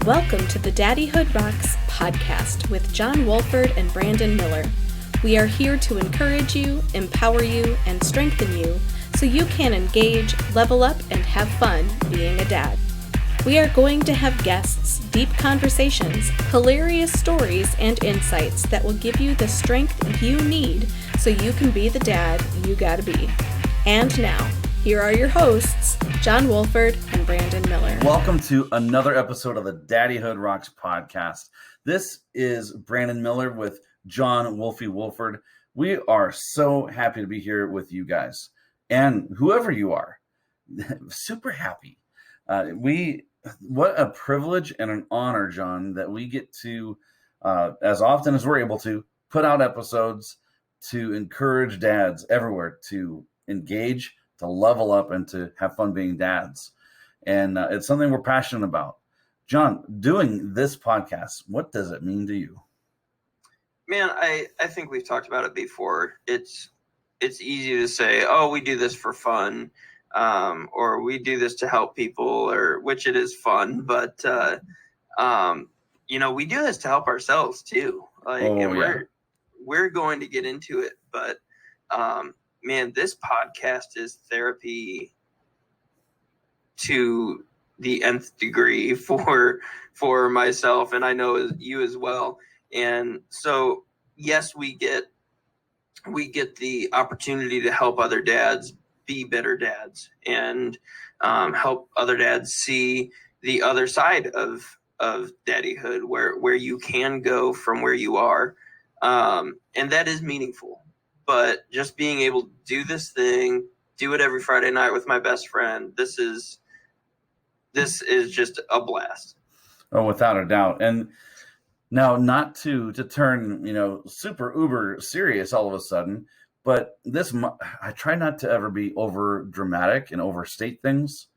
Welcome to the Daddyhood Rocks podcast with Jon Wolford and Brandon Miller. We are here to encourage you, empower you, and strengthen you so you can engage, level up, and have fun being a dad. We are going to have guests, deep conversations, hilarious stories, and insights that will give you the strength you need so you can be the dad you gotta be. And now, here are your hosts, Jon Wolford and Brandon Miller. Welcome to another episode of the Daddyhood Rocks podcast. This is Brandon Miller with Jon Wolfie Wolford. We are so happy to be here with you guys. And whoever you are, super happy. What a privilege and an honor, Jon, that we get to, as often as we're able to, put out episodes to encourage dads everywhere to engage, to level up, and to have fun being dads. And it's something we're passionate about. Jon, doing this podcast, what does it mean to you? Man, I think we've talked about it before. It's easy to say, oh, we do this for fun, or we do this to help people, or which it is fun, but we do this to help ourselves too. We're going to get into it, but man, this podcast is therapy to the nth degree for myself, and I know you as well. And so, yes, we get the opportunity to help other dads be better dads and help other dads see the other side of daddyhood, where you can go from where you are, and that is meaningful. But just being able to do this thing, do it every Friday night with my best friend, this is just a blast. Oh, without a doubt. And now, not to turn, super uber serious all of a sudden, but I try not to ever be over dramatic and overstate things,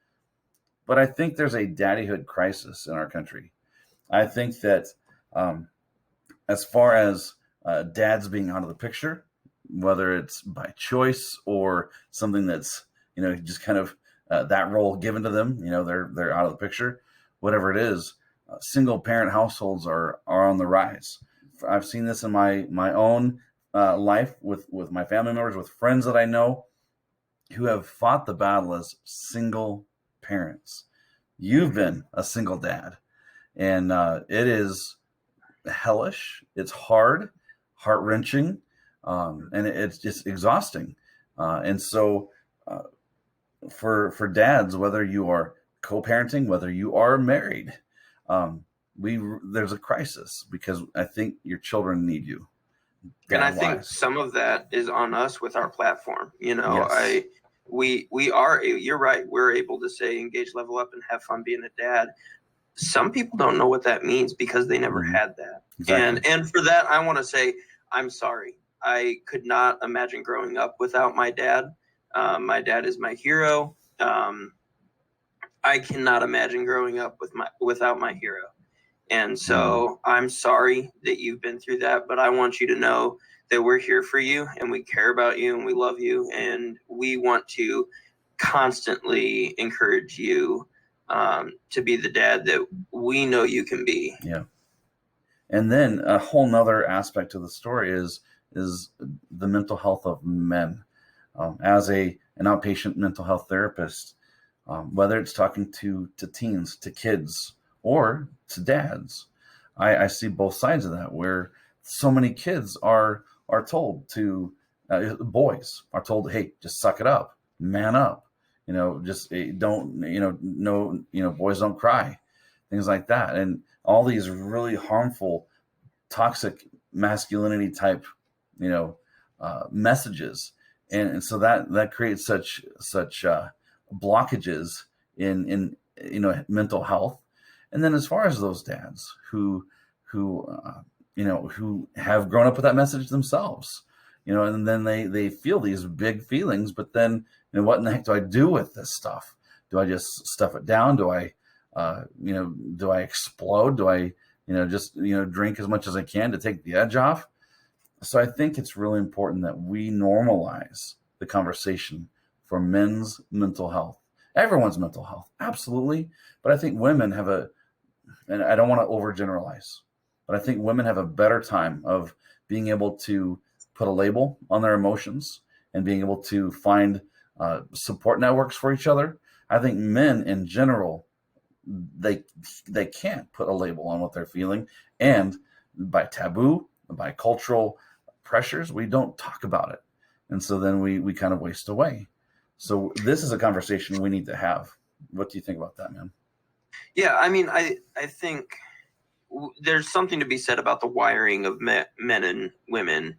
but I think there's a daddyhood crisis in our country. I think that as far as dads being out of the picture, whether it's by choice or something that's, just kind of that role given to them, they're out of the picture, whatever it is, single parent households are on the rise. I've seen this in my own life with my family members, with friends that I know who have fought the battle as single parents. You've been a single dad, and it is hellish. It's hard, heart-wrenching. And it's just exhausting. And so for dads, whether you are co-parenting, whether you are married, there's a crisis because I think your children need you. And I think some of that is on us with our platform. Yes. You're right. We're able to say, engage, level up, and have fun being a dad. Some people don't know what that means because they never had that. Exactly. And for that, I want to say, I'm sorry. I could not imagine growing up without my dad. My dad is my hero. I cannot imagine growing up without my hero. And so I'm sorry that you've been through that, but I want you to know that we're here for you and we care about you and we love you. And we want to constantly encourage you to be the dad that we know you can be. Yeah. And then a whole nother aspect of the story is the mental health of men. As an outpatient mental health therapist, whether it's talking to teens, to kids, or to dads, I see both sides of that, where so many kids are told to, boys are told, hey, just suck it up, man up, just don't, boys don't cry, things like that. And all these really harmful, toxic masculinity type messages, and so that creates such blockages in mental health. And then as far as those dads who have grown up with that message themselves, and then they feel these big feelings, but then what in the heck do I do with this stuff? Do I just stuff it down? Do I do I explode? Do I just drink as much as I can to take the edge off? So I think it's really important that we normalize the conversation for men's mental health, everyone's mental health, absolutely. But I think women have and I don't want to overgeneralize, but I think women have a better time of being able to put a label on their emotions and being able to find support networks for each other. I think men in general, they can't put a label on what they're feeling, and by taboo, by cultural pressures, we don't talk about it, and so then we kind of waste away. So this is a conversation we need to have. What do you think about that, man? Yeah, I mean, I think there's something to be said about the wiring of men and women.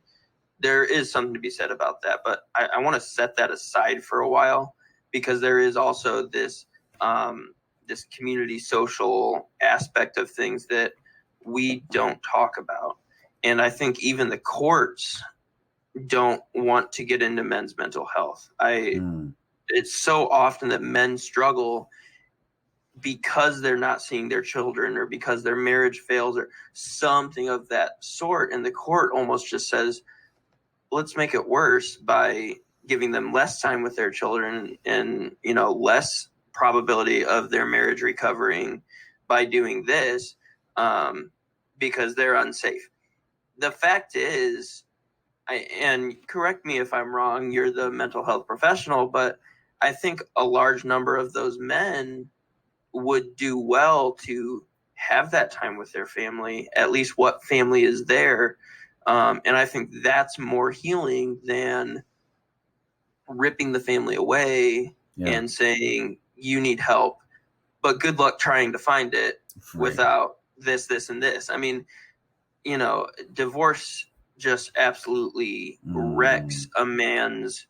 There is something to be said about that, but I want to set that aside for a while, because there is also this this community social aspect of things that we don't talk about. And I think even the courts don't want to get into men's mental health. It's so often that men struggle because they're not seeing their children, or because their marriage fails, or something of that sort. And the court almost just says, let's make it worse by giving them less time with their children and, less probability of their marriage recovering by doing this, because they're unsafe. The fact is, and correct me if I'm wrong, you're the mental health professional, but I think a large number of those men would do well to have that time with their family, at least what family is there. And I think that's more healing than ripping the family away and saying, you need help, but good luck trying to find it without this, this, and this. I mean, divorce just absolutely wrecks a man's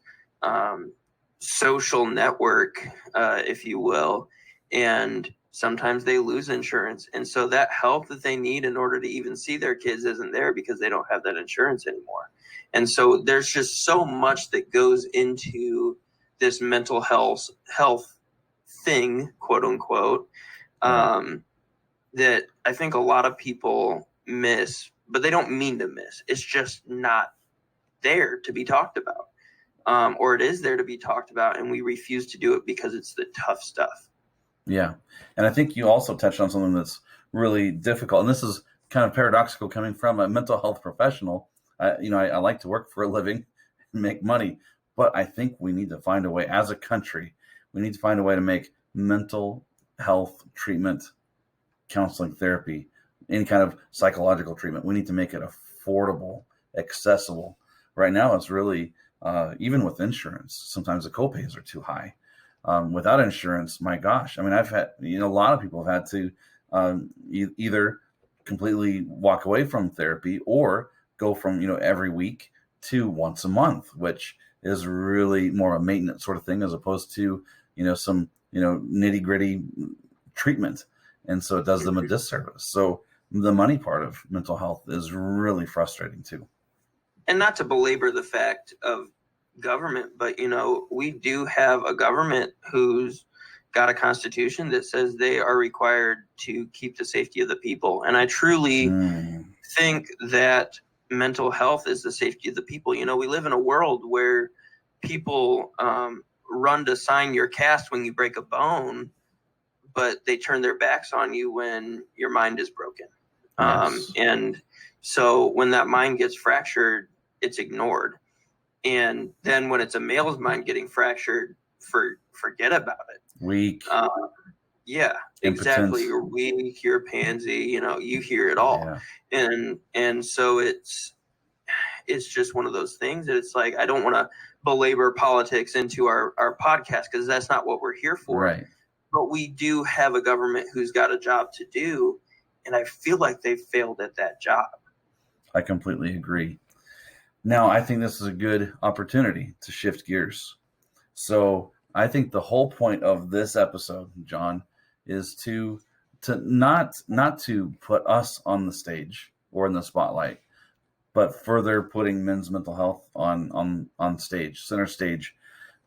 social network, if you will. And sometimes they lose insurance. And so that help that they need in order to even see their kids isn't there because they don't have that insurance anymore. And so there's just so much that goes into this mental health thing, quote unquote, that I think a lot of people miss, but they don't mean to miss. It's just not there to be talked about, or it is there to be talked about, and we refuse to do it because it's the tough stuff. Yeah. And I think you also touched on something that's really difficult. And this is kind of paradoxical coming from a mental health professional. I like to work for a living and make money, but I think we need to find a way as a country. We need to find a way to make mental health treatment, counseling, therapy, any kind of psychological treatment. We need to make it affordable, accessible. Right now, it's really, even with insurance, sometimes the copays are too high. Without insurance, my gosh, I mean, I've had, a lot of people have had to either completely walk away from therapy or go from, every week to once a month, which is really more a maintenance sort of thing as opposed to, some, nitty gritty treatment. And so it does them a disservice. So the money part of mental health is really frustrating too. And not to belabor the fact of government, but we do have a government who's got a constitution that says they are required to keep the safety of the people. And I truly think that mental health is the safety of the people. We live in a world where people run to sign your cast when you break a bone, but they turn their backs on you when your mind is broken. Yes. And so when that mind gets fractured, it's ignored. And then when it's a male's mind getting fractured, forget about it. Weak. Yeah, exactly. You're weak, you're a pansy, you hear it all. Yeah. And so it's just one of those things that it's like, I don't want to belabor politics into our podcast because that's not what we're here for. Right. But we do have a government who's got a job to do. And I feel like they've failed at that job. I completely agree. Now, I think this is a good opportunity to shift gears. So I think the whole point of this episode, Jon, is to not to put us on the stage or in the spotlight, but further putting men's mental health on stage, center stage,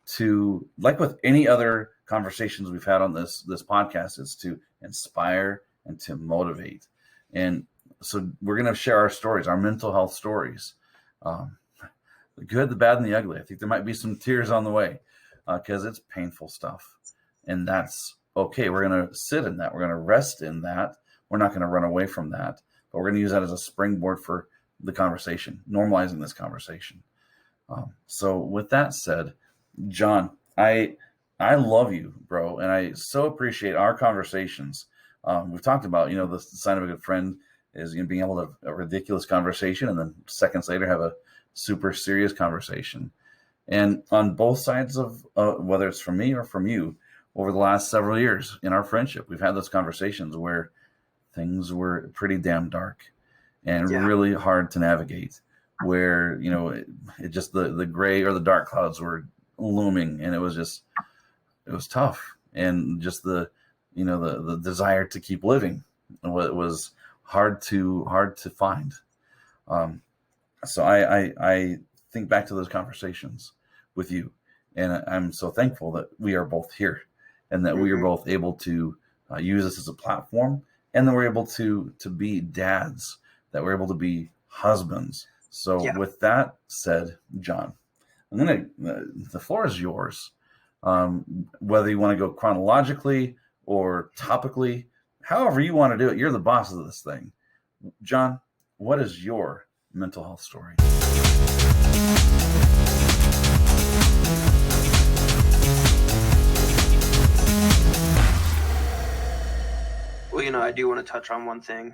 to, like with any other conversations we've had on this podcast, is to inspire and to motivate. And so we're going to share our stories, our mental health stories. The good, the bad, and the ugly. I think there might be some tears on the way because it's painful stuff. And that's okay. We're going to sit in that. We're going to rest in that we're not going to run away from that, but we're going to use that as a springboard for the conversation, normalizing this conversation. So with that said, Jon, I love you, bro, and I so appreciate our conversations. We've talked about, the sign of a good friend is being able to have a ridiculous conversation and then seconds later have a super serious conversation. And on both sides of whether it's from me or from you, over the last several years in our friendship, we've had those conversations where things were pretty damn dark and really hard to navigate, where, it just the gray or the dark clouds were looming, and it was tough. And just the desire to keep living, it was hard to find. So I think back to those conversations with you, and I'm so thankful that we are both here, and that we are both able to use this as a platform, and that we're able to be dads, that we're able to be husbands. So with that said, Jon, the floor is yours. Whether you want to go chronologically or topically, however you want to do it, you're the boss of this thing. Jon, what is your mental health story? Well, I do want to touch on one thing.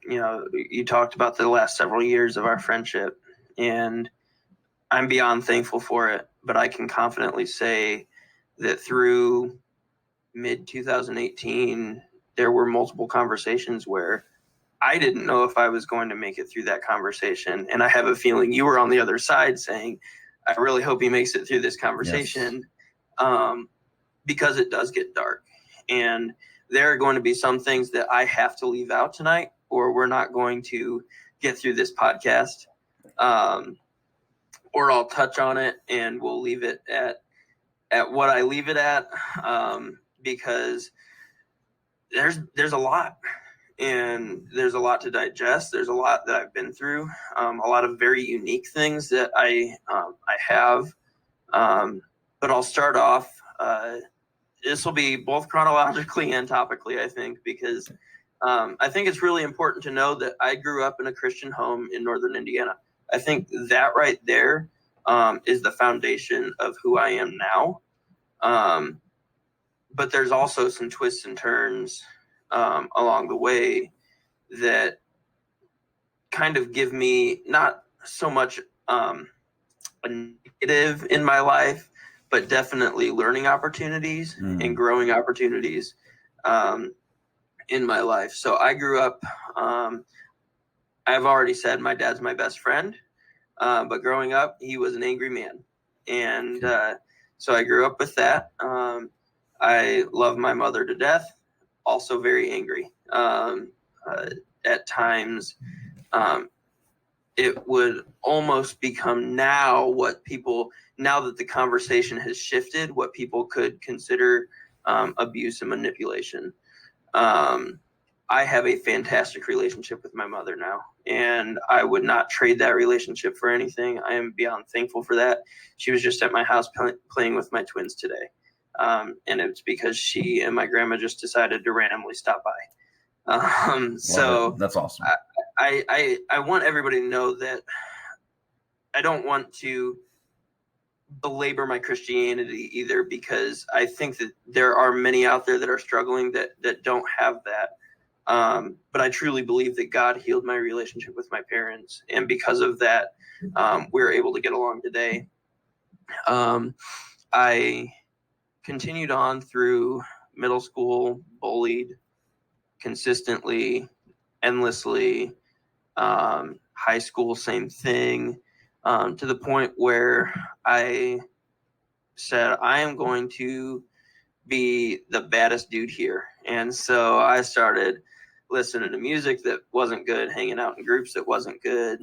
You talked about the last several years of our friendship, and I'm beyond thankful for it. But I can confidently say that through mid-2018, there were multiple conversations where I didn't know if I was going to make it through that conversation. And I have a feeling you were on the other side saying, I really hope he makes it through this conversation. Yes. Because it does get dark. And there are going to be some things that I have to leave out tonight, or we're not going to get through this podcast. Or I'll touch on it and we'll leave it at what I leave it at. Because there's a lot, and there's a lot to digest. There's a lot that I've been through, a lot of very unique things that I have. But I'll start off. This will be both chronologically and topically, I think, because I think it's really important to know that I grew up in a Christian home in northern Indiana. I think that right there is the foundation of who I am now. But there's also some twists and turns along the way that kind of give me not so much a negative in my life, but definitely learning opportunities and growing opportunities in my life. So I grew up, I've already said my dad's my best friend, but growing up, he was an angry man. And so I grew up with that. I love my mother to death, also very angry. At times, it would almost become now that the conversation has shifted, what people could consider abuse and manipulation. I have a fantastic relationship with my mother now, and I would not trade that relationship for anything. I am beyond thankful for that. She was just at my house playing with my twins today. And it's because she and my grandma just decided to randomly stop by. So that's awesome. I want everybody to know that I don't want to belabor my Christianity either, because I think that there are many out there that are struggling that don't have that. But I truly believe that God healed my relationship with my parents. And because of that, we're able to get along today. I continued on through middle school, bullied consistently, endlessly. High school, same thing, to the point where I said, I am going to be the baddest dude here. And so I started listening to music that wasn't good, hanging out in groups that weren't good.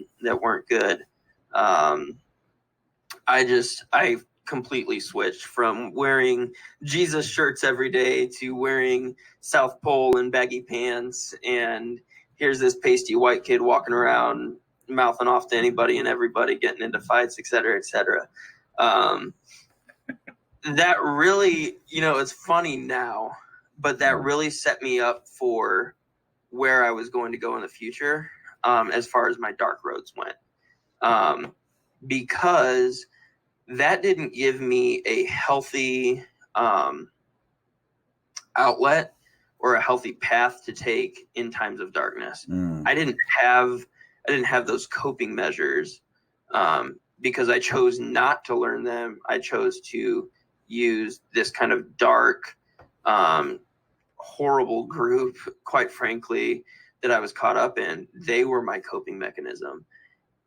I completely switched from wearing Jesus shirts every day to wearing South Pole and baggy pants. And here's this pasty white kid walking around mouthing off to anybody and everybody, getting into fights, et cetera, et cetera. That really, it's funny now, but that really set me up for where I was going to go in the future, as far as my dark roads went, because that didn't give me a healthy outlet or a healthy path to take in times of darkness. I didn't have those coping measures, because I chose not to learn them. I chose to use this kind of dark, horrible group, quite frankly, that I was caught up in. They were my coping mechanism.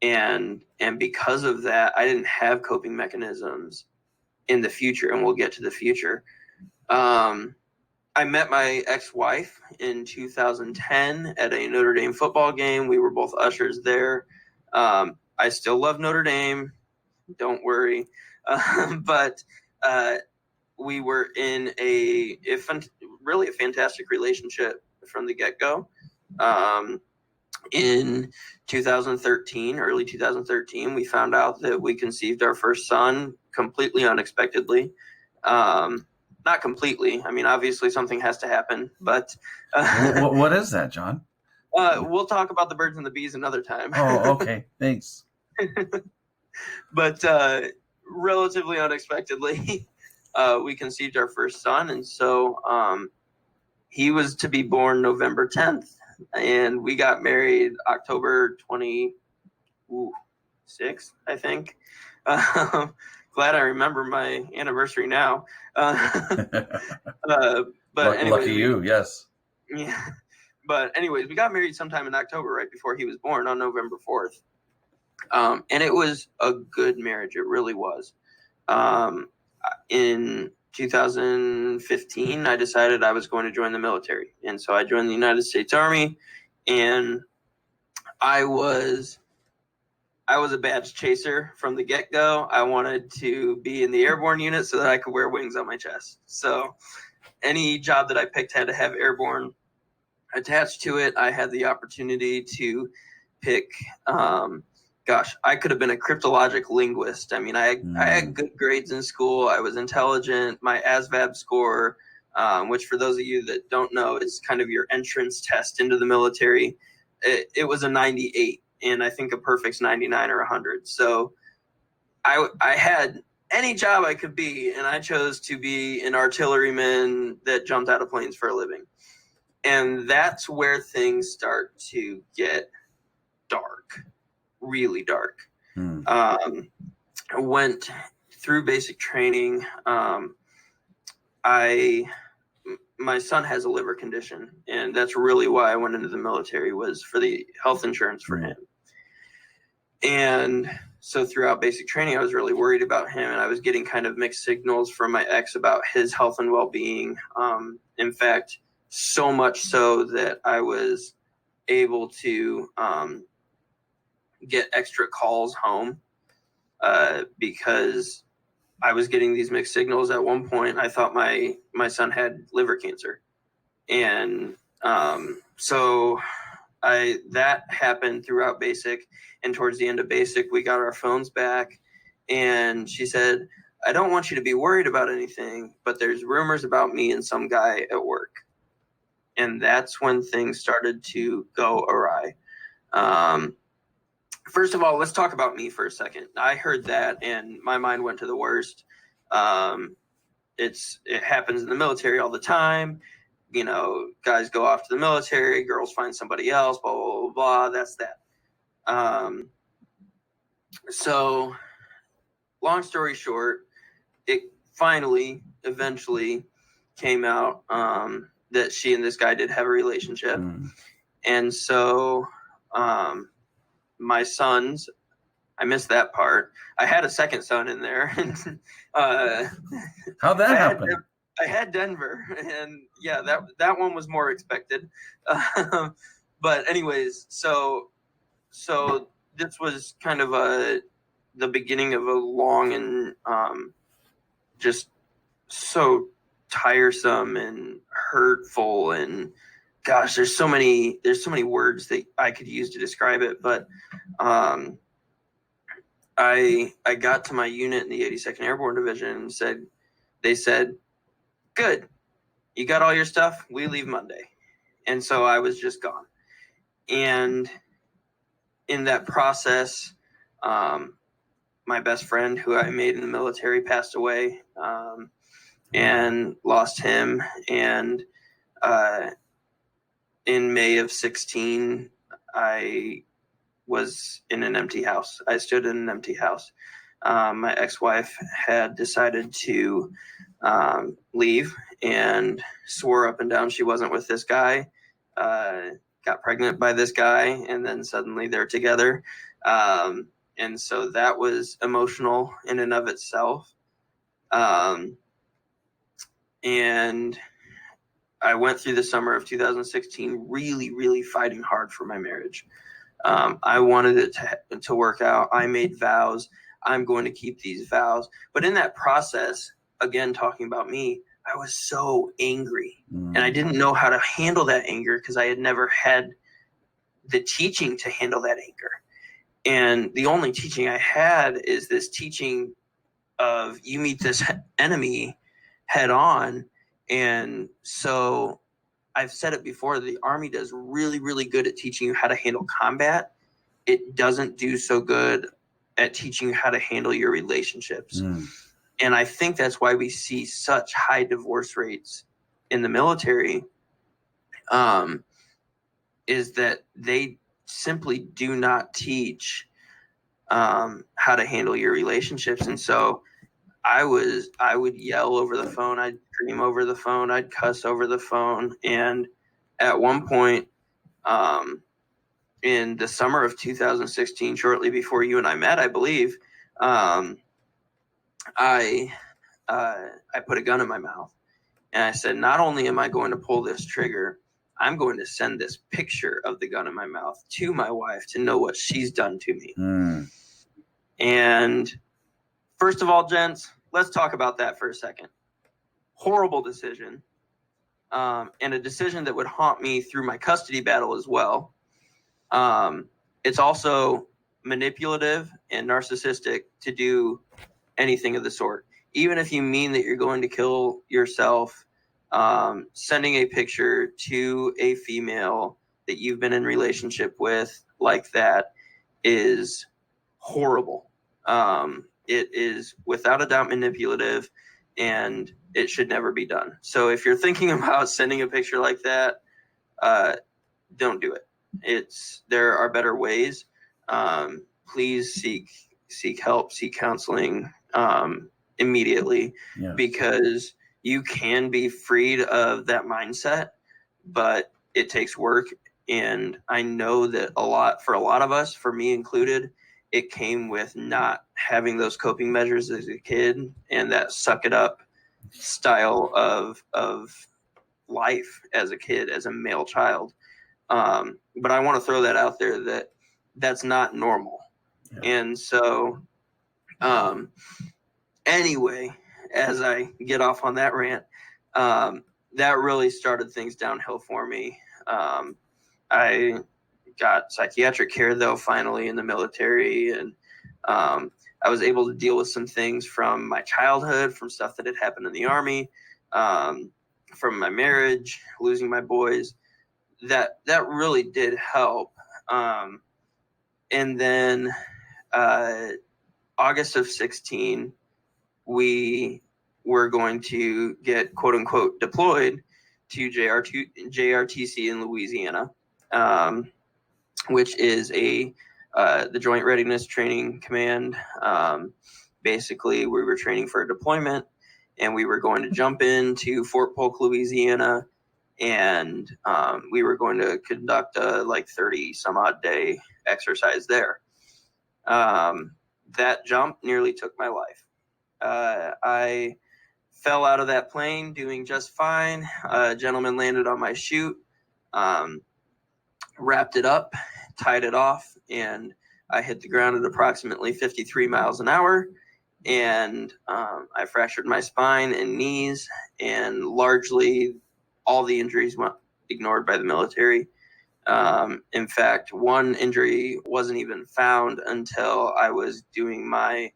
And because of that, I didn't have coping mechanisms in the future, and we'll get to the future. I met my ex-wife in 2010 at a Notre Dame football game. We were both ushers there. I still love Notre Dame. Don't worry. But we were in a really a fantastic relationship from the get-go. In 2013, early 2013, we found out that we conceived our first son completely unexpectedly. Not completely. I mean, obviously something has to happen, but what is that, John? We'll talk about the birds and the bees another time. Oh, okay. Thanks. But relatively unexpectedly, we conceived our first son, and so he was to be born November 10th, and we got married October 26th, I think. Glad I remember my anniversary now. But anyways, lucky you, yes. Yeah. But anyways, we got married sometime in October, right before he was born, on November 4th. And it was a good marriage. It really was. In 2015, I decided I was going to join the military. And so I joined the United States Army, and I was a badge chaser from the get-go. I wanted to be in the airborne unit so that I could wear wings on my chest. So any job that I picked had to have airborne attached to it. I had the opportunity to pick, I could have been a cryptologic linguist. I mean, I had good grades in school. I was intelligent. My ASVAB score, which for those of you that don't know, is kind of your entrance test into the military. It was a 98. And I think a perfect's 99 or 100. So I had any job I could be, and I chose to be an artilleryman that jumped out of planes for a living. And that's where things start to get dark, really dark. I went through basic training. My son has a liver condition, and that's really why I went into the military, was for the health insurance for him. And so throughout basic training, I was really worried about him, and I was getting kind of mixed signals from my ex about his health and well-being. In fact, so much so that I was able to get extra calls home because I was getting these mixed signals. At one point, I thought my son had liver cancer. And so that happened throughout basic. And towards the end of basic, we got our phones back. And she said, I don't want you to be worried about anything, but there's rumors about me and some guy at work. And that's when things started to go awry. First of all, let's talk about me for a second. I heard that and my mind went to the worst. It happens in the military all the time. You know, guys go off to the military, girls find somebody else, blah, blah, blah, blah. That's that. So long story short, it eventually came out that she and this guy did have a relationship. And so my sons, I missed that part. I had a second son in there. How'd that happen? I had Denver, and yeah, that one was more expected. But anyways, so this was kind of the beginning of a long and just so tiresome and hurtful, and gosh, there's so many words that I could use to describe it. But I got to my unit in the 82nd Airborne Division and they said, good, you got all your stuff, we leave Monday. And so I was just gone. And in that process, my best friend who I made in the military passed away, and lost him. And in May of 16, I was in an empty house. I stood in an empty house. My ex-wife had decided to leave and swore up and down she wasn't with this guy, got pregnant by this guy, and then suddenly they're together. And so that was emotional in and of itself. And I went through the summer of 2016 really, really fighting hard for my marriage. I wanted it to work out. I made vows. I'm going to keep these vows. But in that process, again, talking about me, I was so angry. And I didn't know how to handle that anger because I had never had the teaching to handle that anger. And the only teaching I had is this teaching of you meet this enemy head on. And so I've said it before, the Army does really, really good at teaching you how to handle combat. It doesn't do so good at teaching you how to handle your relationships. And I think that's why we see such high divorce rates in the military, is that they simply do not teach how to handle your relationships. And so I would yell over the phone. I'd scream over the phone. I'd cuss over the phone. And at one point, in the summer of 2016, shortly before you and I met, I believe, I put a gun in my mouth, and I said, not only am I going to pull this trigger, I'm going to send this picture of the gun in my mouth to my wife to know what she's done to me. And first of all, gents, let's talk about that for a second. Horrible decision, and a decision that would haunt me through my custody battle as well. It's also manipulative and narcissistic to do anything of the sort. Even if you mean that you're going to kill yourself, sending a picture to a female that you've been in relationship with like that is horrible. It is without a doubt manipulative, and it should never be done. So if you're thinking about sending a picture like that, don't do it. There are better ways. Please seek help, seek counseling immediately, because you can be freed of that mindset, but it takes work. And I know that for a lot of us, for me included, it came with not having those coping measures as a kid and that suck it up style of life as a kid, as a male child. But I want to throw that out there that that's not normal. And so, anyway, as I get off on that rant, that really started things downhill for me. I got psychiatric care, though, finally in the military. And I was able to deal with some things from my childhood, from stuff that had happened in the Army, from my marriage, losing my boys. That really did help. And then August of 16, we were going to get, quote unquote, deployed to JRTC in Louisiana, which is the Joint Readiness Training Command. Basically, we were training for a deployment, and we were going to jump into Fort Polk, Louisiana, and we were going to conduct a 30 some odd day exercise there. That jump nearly took my life. I fell out of that plane doing just fine. A gentleman landed on my chute, wrapped it up, tied it off, and I hit the ground at approximately 53 miles an hour. And I fractured my spine and knees, and largely all the injuries went ignored by the military. In fact, one injury wasn't even found until I was doing my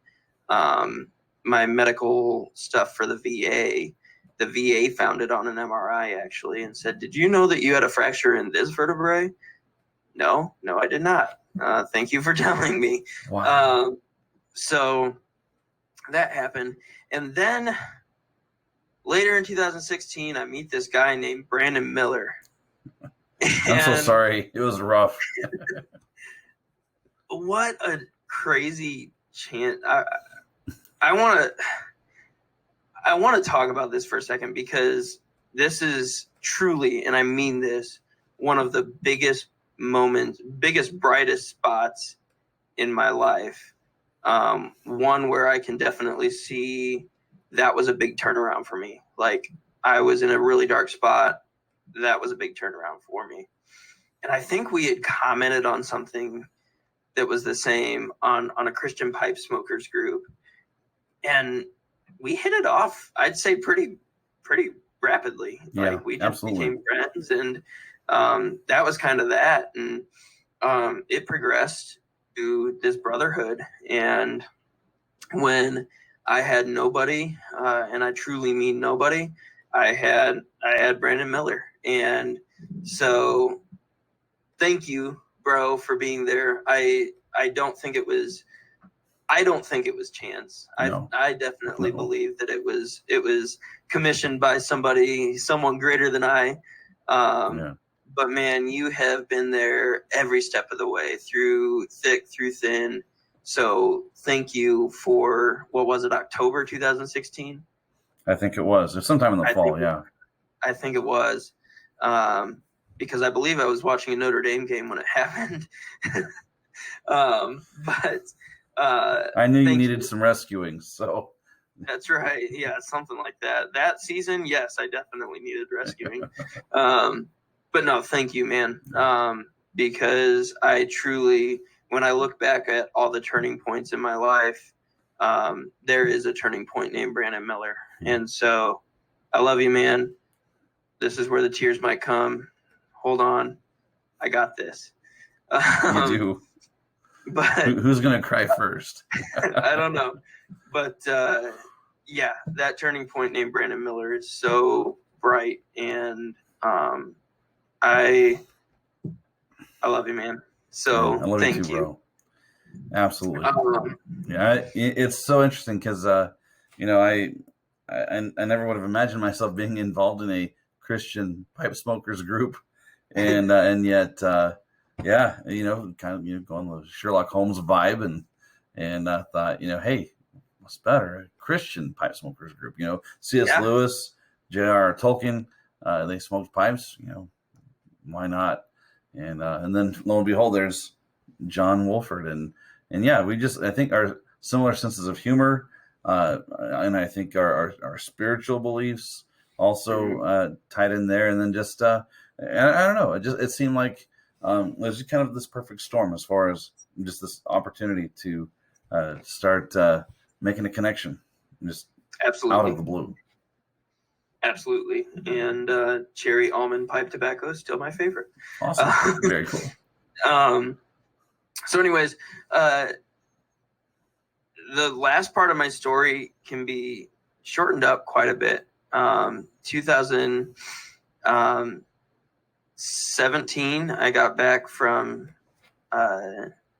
medical stuff for the VA. the VA found it on an MRI actually and said, "Did you know that you had a fracture in this vertebrae?" No, I did not. Thank you for telling me. Wow. So that happened. And then later in 2016, I meet this guy named Brandon Miller. I'm so sorry. It was rough. What a crazy chance. I want to talk about this for a second, because this is truly, and I mean this, one of the biggest moments, biggest, brightest spots in my life. One where I can definitely see that was a big turnaround for me. Like, I was in a really dark spot. That was a big turnaround for me. And I think we had commented on something that was the same on a Christian pipe smokers group. And we hit it off, I'd say, pretty rapidly. Yeah, like, we just absolutely became friends, and that was kind of that. And it progressed to this brotherhood. And when I had nobody, and I truly mean nobody, I had Brandon Miller. And so thank you, bro, for being there. I don't think it was chance. No. I definitely believe that it was commissioned by someone greater than I. Yeah. But man, you have been there every step of the way, through thick, through thin. So thank you for, what was it, October 2016? I think it was. It was sometime in the fall, yeah. I think it was. Because I believe I was watching a Notre Dame game when it happened. But I knew you needed some rescuing, so. That's right. Yeah, something like that. That season, yes, I definitely needed rescuing. But no, thank you, man. Because I truly, when I look back at all the turning points in my life, there is a turning point named Brandon Miller. And so I love you, man. This is where the tears might come. Hold on. I got this. You do. But who's going to cry first? I don't know. But yeah, that turning point named Brandon Miller is so bright. And I love you, man. So I love thank you too, you, bro. Absolutely. Yeah, it's so interesting because I never would have imagined myself being involved in a Christian pipe smokers group, and yet yeah, kind of going the Sherlock Holmes vibe, and I thought, hey, what's better, a Christian pipe smokers group? C.S. Lewis, J.R. Tolkien, they smoked pipes. Why not? And then lo and behold, there's Jon Wolford, and yeah, I think our similar senses of humor, and I think our spiritual beliefs also tied in there, and then just I don't know, it seemed like it was just kind of this perfect storm as far as just this opportunity to start making a connection, just absolutely, out of the blue. Absolutely. And cherry almond pipe tobacco is still my favorite. Awesome. Very cool. So anyways, the last part of my story can be shortened up quite a bit. 2017, I got back from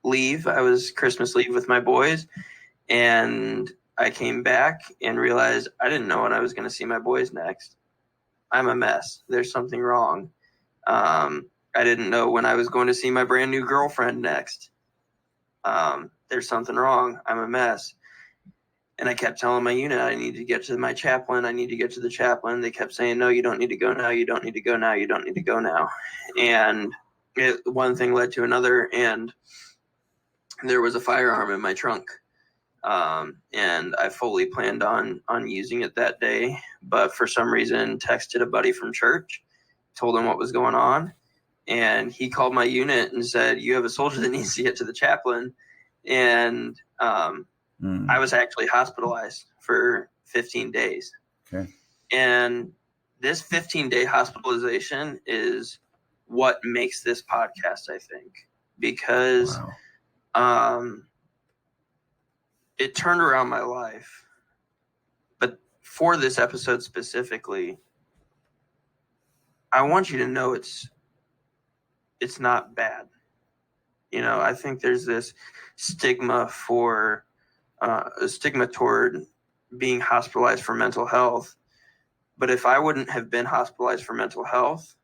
leave. I was Christmas leave with my boys, and I came back and realized I didn't know when I was going to see my boys next. I'm a mess. There's something wrong. I didn't know when I was going to see my brand new girlfriend next. There's something wrong. I'm a mess. And I kept telling my unit, I need to get to my chaplain. I need to get to the chaplain. They kept saying, no, you don't need to go now. You don't need to go now. You don't need to go now. And one thing led to another. And there was a firearm in my trunk. And I fully planned on using it that day, but for some reason texted a buddy from church, told him what was going on, and he called my unit and said, you have a soldier that needs to get to the chaplain. And I was actually hospitalized for 15 days. Okay. And this 15-day hospitalization is what makes this podcast, I think, because it turned around my life. But for this episode specifically, I want you to know it's not bad. I think there's this stigma toward being hospitalized for mental health. But if I wouldn't have been hospitalized for mental health,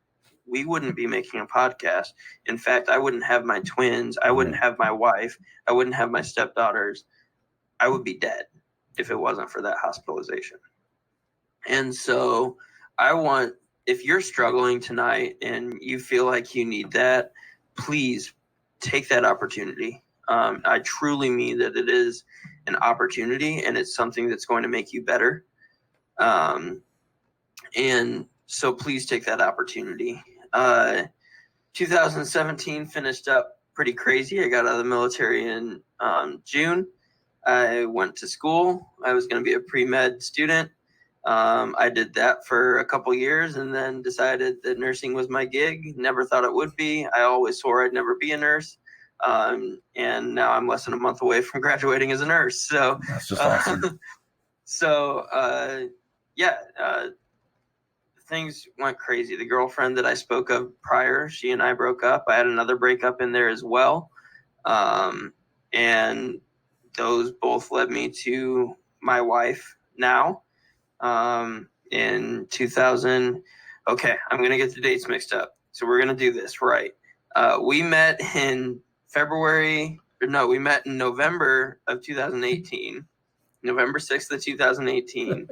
we wouldn't be making a podcast. In fact, I wouldn't have my twins. I wouldn't have my wife. I wouldn't have my stepdaughters. I would be dead if it wasn't for that hospitalization. And so if you're struggling tonight and you feel like you need that, please take that opportunity. I truly mean that it is an opportunity, and it's something that's going to make you better. And so please take that opportunity. 2017 finished up pretty crazy. I got out of the military in June. I went to school. I was going to be a pre-med student. I did that for a couple years and then decided that nursing was my gig. Never thought it would be. I always swore I'd never be a nurse. And now I'm less than a month away from graduating as a nurse. So that's just awesome. Things went crazy. The girlfriend that I spoke of prior, she and I broke up. I had another breakup in there as well. And those both led me to my wife now. In 2000, okay, I'm going to get the dates mixed up. So we're going to do this right. We met in November of 2018, November 6th of 2018.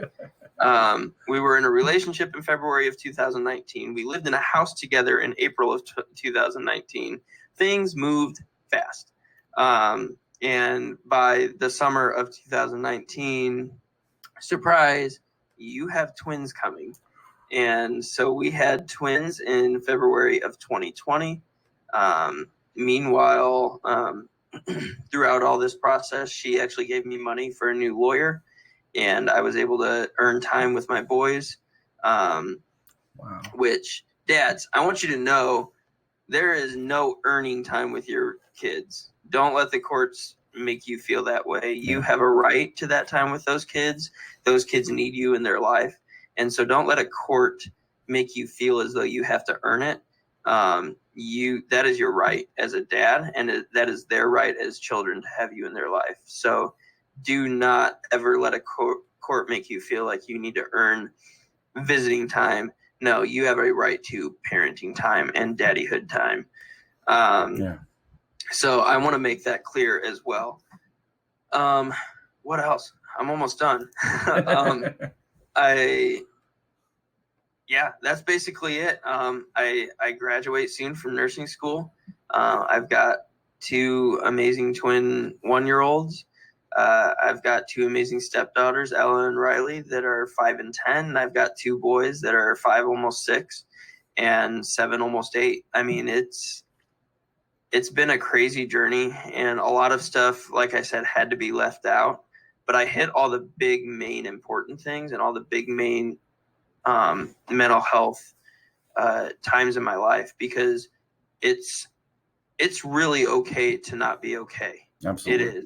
We were in a relationship in February of 2019. We lived in a house together in April of 2019. Things moved fast. And by the summer of 2019, surprise, you have twins coming. And so we had twins in February of 2020. Meanwhile, throughout all this process, she actually gave me money for a new lawyer, and I was able to earn time with my boys. Wow. Which, dads, I want you to know there is no earning time with your kids. Don't let the courts make you feel that way. You have a right to that time with those kids. Those kids need you in their life. And so don't let a court make you feel as though you have to earn it. That is your right as a dad, and that is their right as children to have you in their life. So do not ever let a court make you feel like you need to earn visiting time. No, you have a right to parenting time and daddyhood time. So I want to make that clear as well. What else? I'm almost done. That's basically it. I graduate soon from nursing school. I've got two amazing twin 1-year-olds. I've got two amazing stepdaughters, Ella and Riley, that are 5 and 10. And I've got two boys that are 5, almost 6, and 7, almost 8. I mean, it's been a crazy journey, and a lot of stuff, like I said, had to be left out. But I hit all the big, main important things and all the big, main mental health times in my life, because it's really okay to not be okay. Absolutely. It is.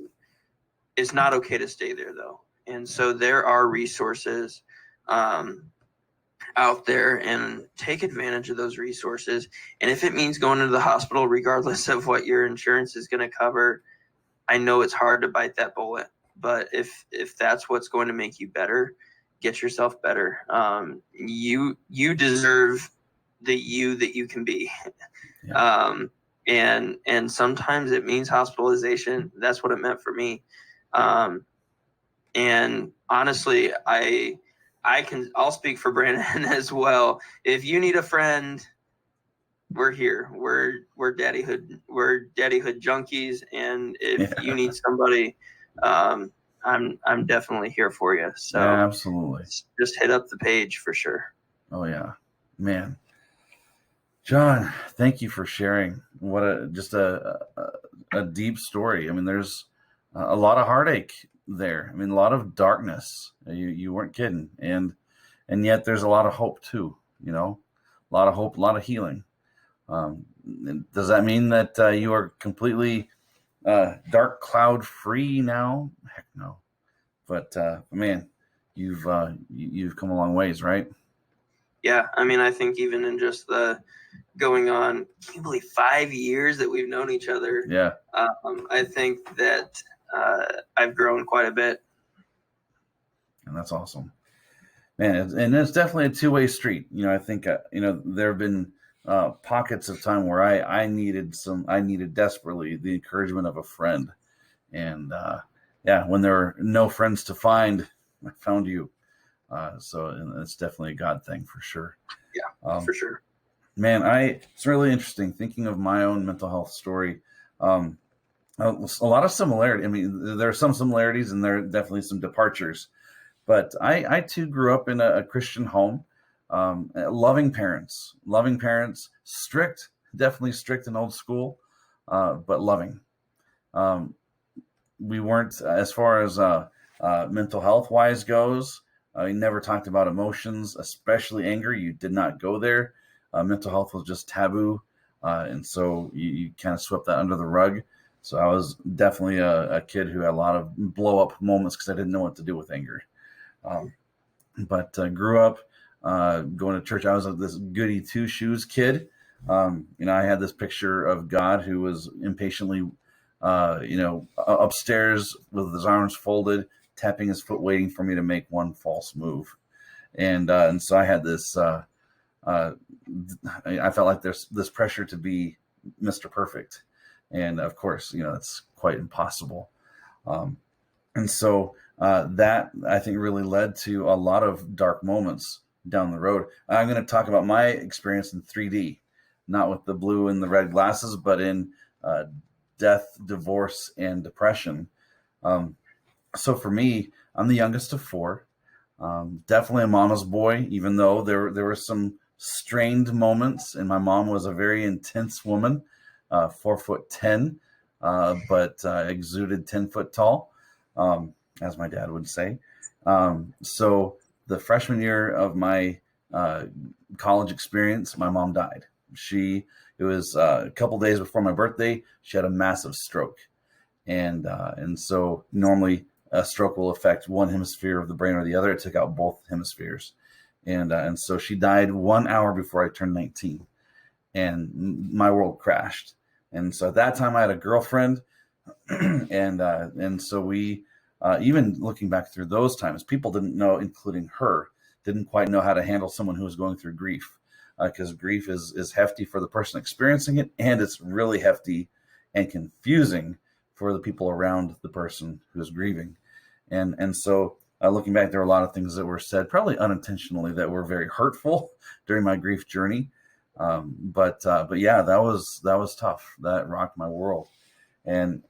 It's not okay to stay there, though. And so there are resources out there, and take advantage of those resources. And if it means going into the hospital, regardless of what your insurance is going to cover, I know it's hard to bite that bullet, but if that's what's going to make you better, get yourself better. You deserve the you that you can be. Yeah. And sometimes it means hospitalization. That's what it meant for me. And honestly, I'll speak for Brandon as well. If you need a friend, we're here. We're daddyhood junkies. And if you need somebody, I'm definitely here for you. So yeah, absolutely. Just hit up the page for sure. Oh yeah, man. Jon, thank you for sharing. What a deep story. I mean, there's a lot of heartache there. I mean, a lot of darkness. You weren't kidding. And yet there's a lot of hope too, a lot of hope, a lot of healing. Does that mean that you are completely dark cloud free now? Heck no. But man, you've come a long ways, right? Yeah, I mean, I think even in just the going on, can you believe 5 years that we've known each other? Yeah. I think that I've grown quite a bit. And that's awesome, man. And it's definitely a two-way street. I think there have been pockets of time where I needed desperately the encouragement of a friend, and when there were no friends to find, I found you. So it's definitely a God thing for sure. Yeah, for sure. Man, it's really interesting thinking of my own mental health story. A lot of similarity. I mean, there are some similarities and there are definitely some departures. But I too grew up in a Christian home, loving parents, strict, definitely strict and old school, but loving. We weren't, as far as mental health wise goes, we never talked about emotions, especially anger. You did not go there. Mental health was just taboo. And so you kind of swept that under the rug. So I was definitely a kid who had a lot of blow up moments because I didn't know what to do with anger. But grew up going to church. I was this goody two shoes kid. I had this picture of God who was impatiently, upstairs with his arms folded, tapping his foot, waiting for me to make one false move. And so I had this. I felt like there's this pressure to be Mr. Perfect, and of course, it's quite impossible. And so that I think really led to a lot of dark moments down the road. I'm going to talk about my experience in 3D, not with the blue and the red glasses, but in death, divorce, and depression. So for me, I'm the youngest of four. Definitely a mama's boy, even though there were some strained moments, and my mom was a very intense woman, 4'10", but exuded 10 foot tall, as my dad would say. So the freshman year of my college experience, my mom died. It was a couple days before my birthday. She had a massive stroke, and so normally a stroke will affect one hemisphere of the brain or the other. It took out both hemispheres. And so she died 1 hour before I turned 19, and my world crashed. And so at that time I had a girlfriend, and so we, even looking back through those times, people didn't know, including her, didn't quite know how to handle someone who was going through grief, because grief is hefty for the person experiencing it, and it's really hefty and confusing for the people around the person who is grieving. And so looking back, there were a lot of things that were said, probably unintentionally, that were very hurtful during my grief journey. But yeah, that was tough. That rocked my world. And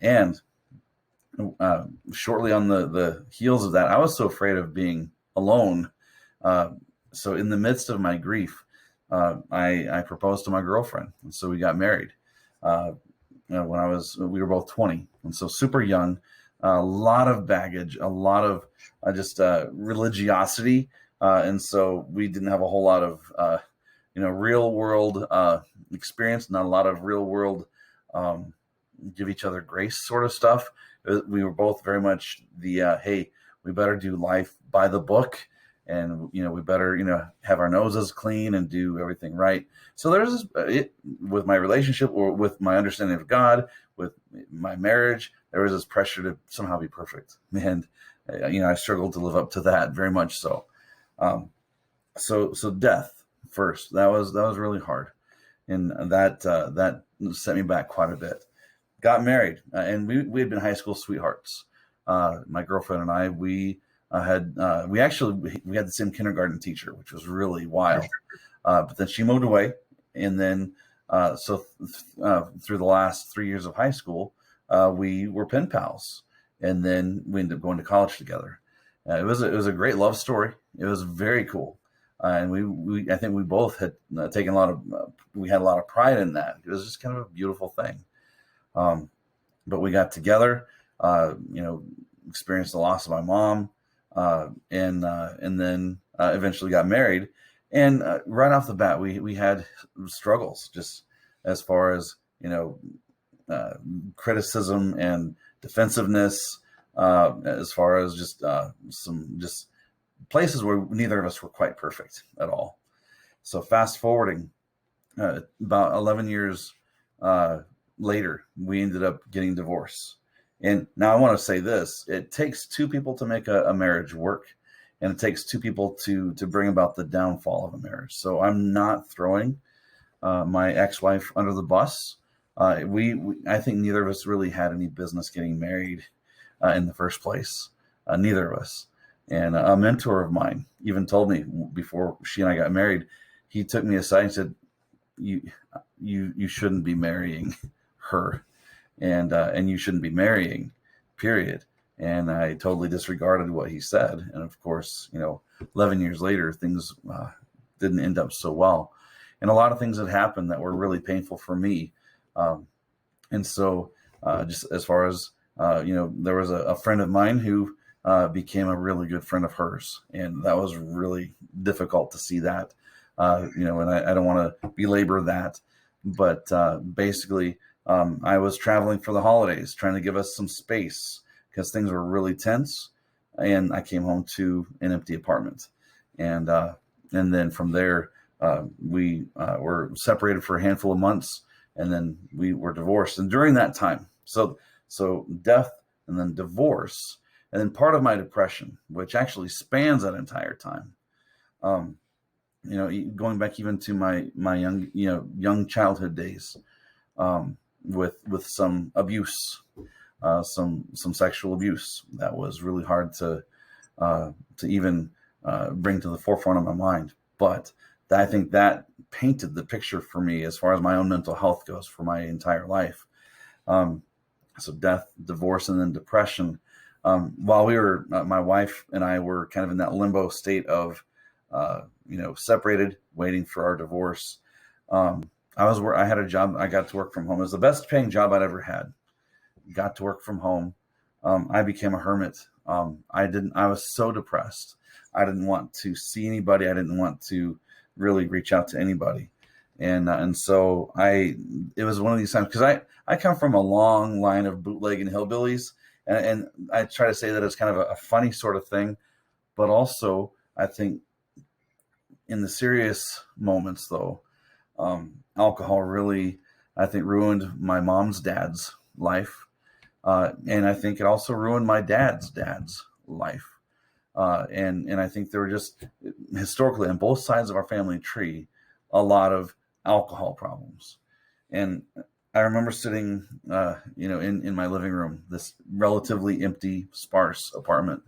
shortly on the heels of that, I was so afraid of being alone. So in the midst of my grief, I proposed to my girlfriend, and so we got married. When we were both 20, and so super young. A lot of baggage, a lot of just religiosity, and so we didn't have a whole lot of real world experience, not a lot of real world give each other grace sort of stuff. We were both very much the hey, we better do life by the book, and we better have our noses clean and do everything right. So there's this, with my relationship, or with my understanding of God, with my marriage, there was this pressure to somehow be perfect, and I struggled to live up to that very much. So, so death first, that was really hard, and that set me back quite a bit. Got married, and we had been high school sweethearts. My girlfriend and I, we had the same kindergarten teacher, which was really wild. But then she moved away, and then through the last 3 years of high school, we were pen pals, and then we ended up going to college together. It was a great love story. It was very cool, and I think we both had taken we had a lot of pride in that. It was just kind of a beautiful thing. But we got together, experienced the loss of my mom, and then eventually got married. And right off the bat, we had struggles, just as far as criticism and defensiveness, as far as just some places where neither of us were quite perfect at all. So fast forwarding about 11 years later, we ended up getting divorced. And now I want to say this: it takes two people to make a marriage work, and it takes two people to bring about the downfall of a marriage. So I'm not throwing my ex-wife under the bus. I think neither of us really had any business getting married in the first place. Neither of us. And a mentor of mine even told me before she and I got married, he took me aside and said, you shouldn't be marrying her, and you shouldn't be marrying, period. And I totally disregarded what he said. And of course, 11 years later, things didn't end up so well. And a lot of things had happened that were really painful for me. And so just as far as, there was a friend of mine who became a really good friend of hers. And that was really difficult to see that, and I don't want to belabor that. But basically, I was traveling for the holidays, trying to give us some space because things were really tense. And I came home to an empty apartment. And then from there, we were separated for a handful of months, and then we were divorced. And during that time, so death and then divorce, and then part of my depression, which actually spans that entire time, going back even to my young childhood days, with some abuse, some sexual abuse that was really hard to even bring to the forefront of my mind. But I think that painted the picture for me as far as my own mental health goes for my entire life. So death, divorce, and then depression. While we were, my wife and I were kind of in that limbo state of, separated, waiting for our divorce. I had a job. I got to work from home. It was the best paying job I'd ever had. Got to work from home. I became a hermit. I was so depressed. I didn't want to see anybody. I didn't want to really reach out to anybody. And so it was one of these times, because I come from a long line of bootleg and hillbillies. And I try to say that it's kind of a funny sort of thing, but also I think in the serious moments, though, alcohol really, I think, ruined my mom's dad's life. And I think it also ruined my dad's life. And I think there were just historically on both sides of our family tree, a lot of alcohol problems. And I remember sitting, in my living room, this relatively empty, sparse apartment.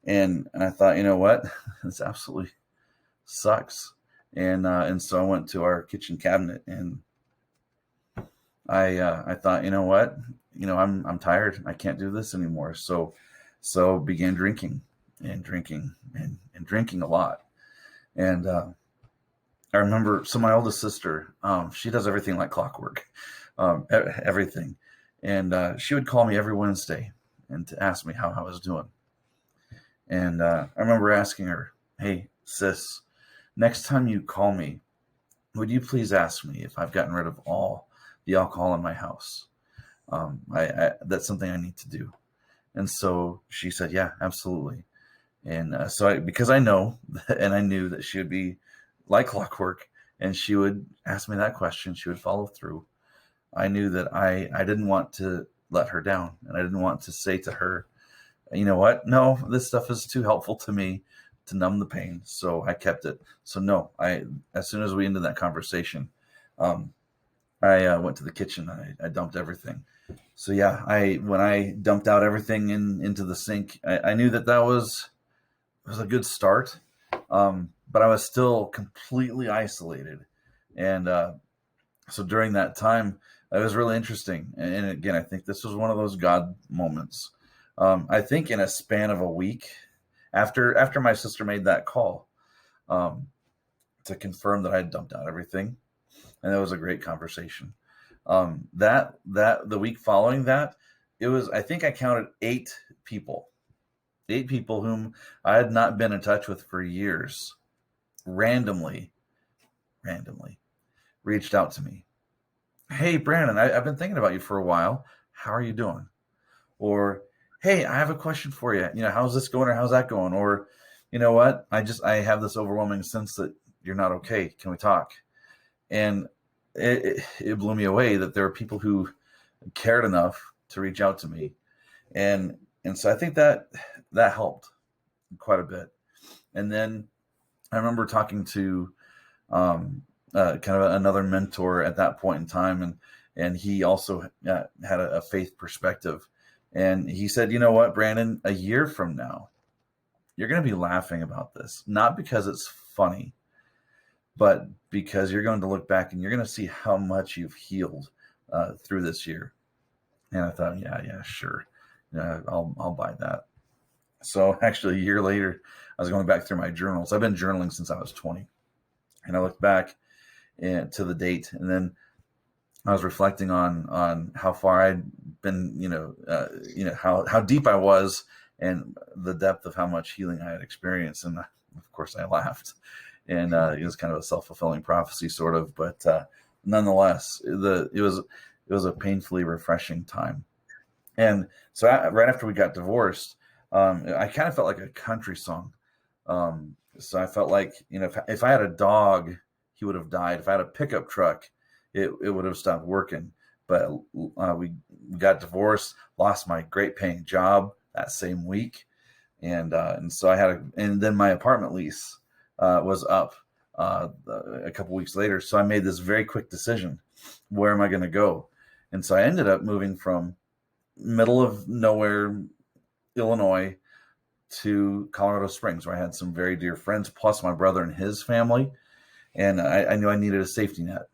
And I thought, you know what, this absolutely sucks. And so I went to our kitchen cabinet, and I thought, you know what, I'm tired. I can't do this anymore. So began drinking and drinking a lot. And I remember, so my oldest sister, she does everything like clockwork, everything. And she would call me every Wednesday and to ask me how I was doing. And I remember asking her, hey, sis, next time you call me, would you please ask me if I've gotten rid of all the alcohol in my house? That's something I need to do. And so she said, yeah, absolutely. And because I know, and I knew that she would be like clockwork, and she would ask me that question, she would follow through. I knew that I didn't want to let her down, and I didn't want to say to her, you know what, no, this stuff is too helpful to me to numb the pain. So I kept it. So no, as soon as we ended that conversation, I went to the kitchen. I dumped everything. So yeah, when I dumped out everything into the sink, I knew that was a good start. But I was still completely isolated. And so during that time, it was really interesting. And again, I think this was one of those God moments. I think in a span of a week, after my sister made that call to confirm that I had dumped out everything, and that was a great conversation. That the week following that, it was, I think I counted 8 people whom I had not been in touch with for years, randomly reached out to me. Hey, Brandon, I've been thinking about you for a while. How are you doing? Or, hey, I have a question for you. How's this going, or how's that going? Or, you know what? I have this overwhelming sense that you're not okay. Can we talk? And it blew me away that there are people who cared enough to reach out to me. And so I think that helped quite a bit. And then I remember talking to kind of another mentor at that point in time, and he also had a faith perspective. And he said, you know what, Brandon, a year from now, you're going to be laughing about this, not because it's funny, but because you're going to look back and you're going to see how much you've healed through this year. And I thought, yeah, sure. Yeah, I'll buy that. So actually a year later, I was going back through my journals. I've been journaling since I was 20. And I looked back to the date, and then I was reflecting on how far I'd been, how deep I was and the depth of how much healing I had experienced. And of course I laughed, and it was kind of a self-fulfilling prophecy sort of, but nonetheless, it was a painfully refreshing time. And so right after we got divorced, I kind of felt like a country song. So I felt like, if I had a dog, he would have died. If I had a pickup truck, it would have stopped working. But we got divorced, lost my great paying job that same week. And so and then my apartment lease was up a couple weeks later. So I made this very quick decision. Where am I going to go? And so I ended up moving from middle of nowhere, Illinois, to Colorado Springs, where I had some very dear friends, plus my brother and his family. And I knew I needed a safety net.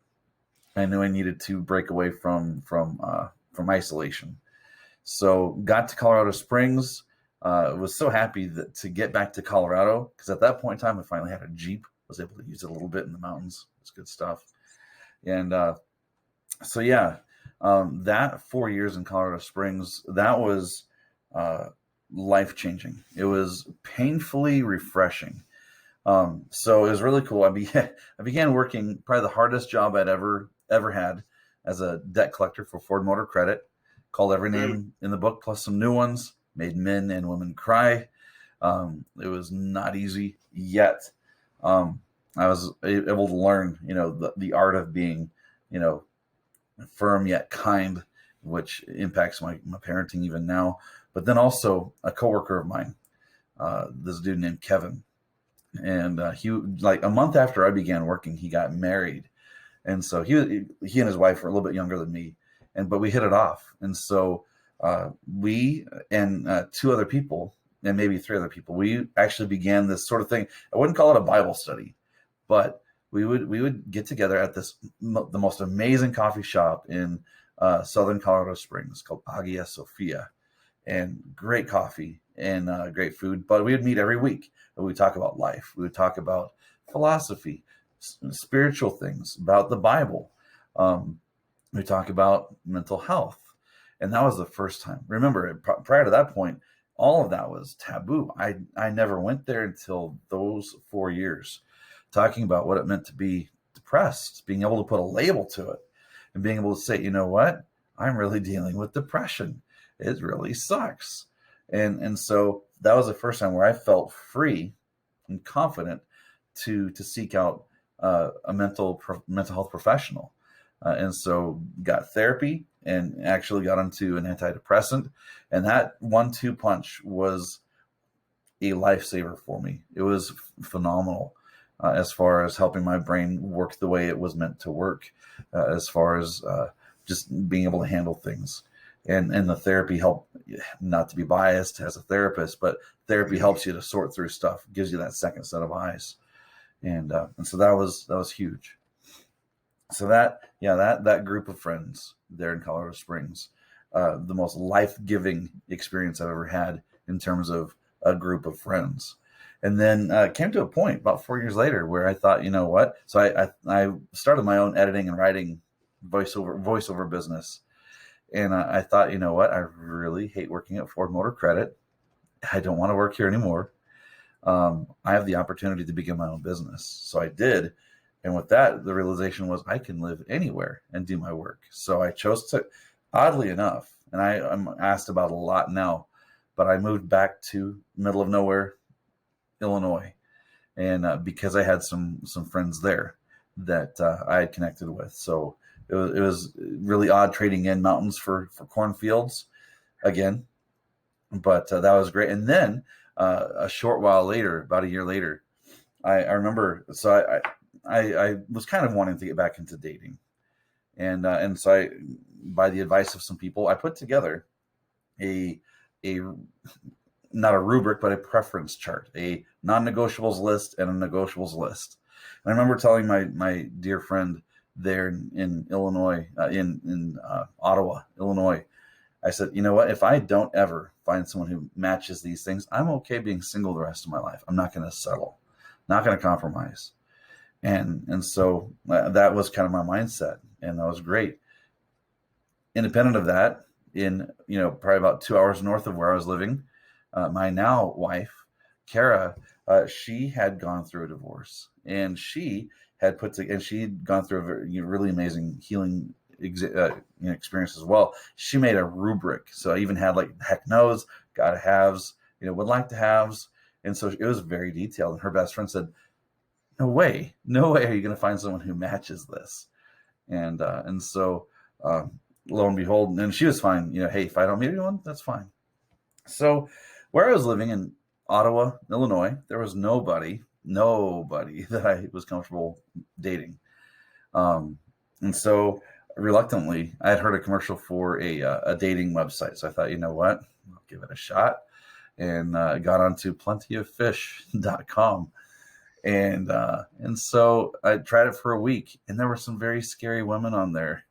I knew I needed to break away from isolation. So got to Colorado Springs. Was so happy to get back to Colorado, because at that point in time, I finally had a Jeep. Was able to use it a little bit in the mountains. It's good stuff. And that 4 years in Colorado Springs, that was life-changing. It was painfully refreshing. So it was really cool. I began working probably the hardest job I'd ever had as a debt collector for Ford Motor Credit. Called every name in the book, plus some new ones. Made men and women cry. It was not easy yet. I was able to learn, the art of being, firm yet kind, which impacts my parenting even now. But then also a coworker of mine, this dude named Kevin. And he, like a month after I began working, he got married. And so he and his wife were a little bit younger than me, but we hit it off. And so we and two other people, and maybe three other people, we actually began this sort of thing. I wouldn't call it a Bible study, but we would get together at the most amazing coffee shop in Southern Colorado Springs called Hagia Sophia, and great coffee and great food. But we would meet every week, and we would talk about life. We would talk about philosophy, spiritual things, about the Bible. We talk about mental health. And that was the first time. Remember, prior to that point, all of that was taboo. I never went there until those 4 years, talking about what it meant to be depressed, being able to put a label to it, and being able to say, you know what, I'm really dealing with depression. It really sucks. And so that was the first time where I felt free and confident to seek out a mental health professional. And so got therapy and actually got onto an antidepressant. And that 1-2 punch was a lifesaver for me. It was phenomenal as far as helping my brain work the way it was meant to work, as far as just being able to handle things. And the therapy helped, not to be biased as a therapist, but therapy helps you to sort through stuff, gives you that second set of eyes. And so that was huge. So that group of friends there in Colorado Springs, the most life-giving experience I've ever had in terms of a group of friends. And then came to a point about 4 years later where I thought, you know what? So I started my own editing and writing voiceover business. And I thought, you know what? I really hate working at Ford Motor Credit. I don't want to work here anymore. I have the opportunity to begin my own business. So I did. And with that, the realization was I can live anywhere and do my work. So I chose to, oddly enough, and I'm asked about a lot now, but I moved back to middle of nowhere, Illinois, and because I had some friends there that I had connected with, so it was really odd trading in mountains for cornfields again, but that was great. And then a short while later, about a year later, I remember. So I was kind of wanting to get back into dating, and so I, by the advice of some people, I put together a not a rubric, but a preference chart, a non-negotiables list and a negotiables list. And I remember telling my dear friend there in Illinois, in Ottawa, Illinois, I said, you know what? If I don't ever find someone who matches these things, I'm okay being single the rest of my life. I'm not going to settle, not going to compromise. And so that was kind of my mindset, and that was great. Independent of that, in probably about 2 hours north of where I was living, my now wife, Kara, she had gone through a divorce, and she had she'd gone through a very, really amazing healing experience as well. She made a rubric, so I even had like heck knows, gotta haves, would like to haves, and so it was very detailed. And her best friend said, no way are you going to find someone who matches this. And so lo and behold, and she was fine. Hey, if I don't meet anyone, that's fine. So where I was living in Ottawa, Illinois, there was nobody that I was comfortable dating. And so reluctantly, I had heard a commercial for a dating website. So I thought, you know what, I'll give it a shot, and got onto plentyoffish.com. And so I tried it for a week, and there were some very scary women on there,